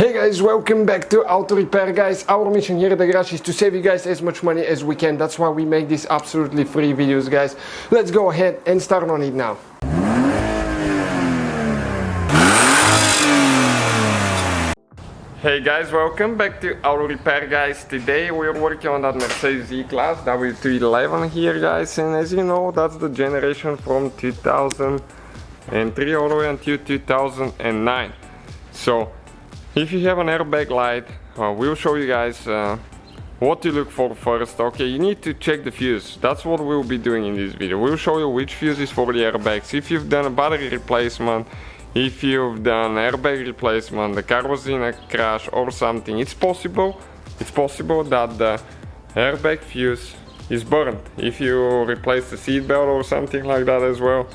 Hey guys, welcome back to Auto Repair, guys. Our mission here at the garage is to save you guys as much money as we can. That's why we make these absolutely free videos, guys. Let's go ahead and start on it now. Hey guys, welcome back to Auto Repair, guys. Today we're working on that Mercedes E-Class W211 here, guys, and as you know, that's the generation from 2003 all the way until 2009. So if you have an airbag light, we'll show you guys what to look for first. Okay, you need to check the fuse. That's what we'll be doing in this video. We'll show you which fuse is for the airbags. If you've done a battery replacement, if you've done airbag replacement, the car was in a crash or something, it's possible that the airbag fuse is burnt if you replace the seat belt or something like that as well.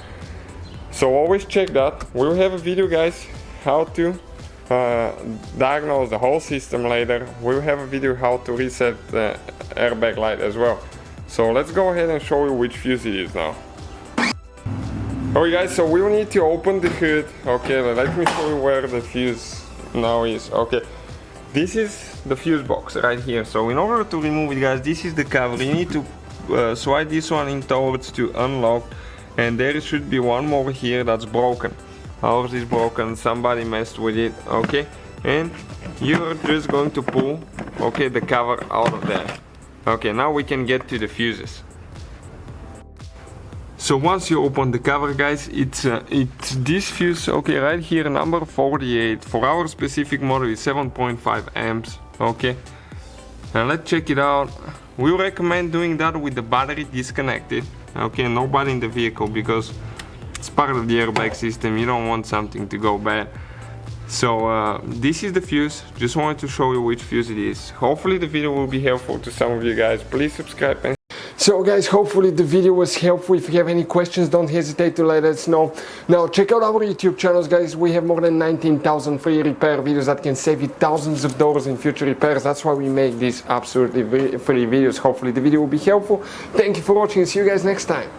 So always check that. We'll have a video, guys, how to diagnose the whole system later. We'll have a video how to reset the airbag light as well. So let's go ahead and show you which fuse it is now. Alright guys, so we will need to open the hood. Okay, let me show you where the fuse now is. Okay, this is the fuse box right here. So in order to remove it, guys, this is the cover. You need to slide this one in towards to unlock, and there should be one more here that's broken. Ours is broken, somebody messed with it. Okay, and you're just going to pull, okay, the cover out of there. Okay, now we can get to the fuses. So once you open the cover, guys, it's this fuse, okay, right here, number 48. For our specific model is 7.5 amps. Okay, and let's check it out. We recommend doing that with the battery disconnected. Okay, nobody in the vehicle, because it's part of the airbag system. You don't want something to go bad. So this is the fuse. Just wanted to show you which fuse it is. Hopefully the video will be helpful to some of you guys. Please subscribe. And so guys, hopefully the video was helpful. If you have any questions, don't hesitate to let us know. Now check out our YouTube channels, guys. We have more than 19,000 free repair videos that can save you thousands of dollars in future repairs. That's why we make these absolutely free videos. Hopefully the video will be helpful. Thank you for watching. See you guys next time.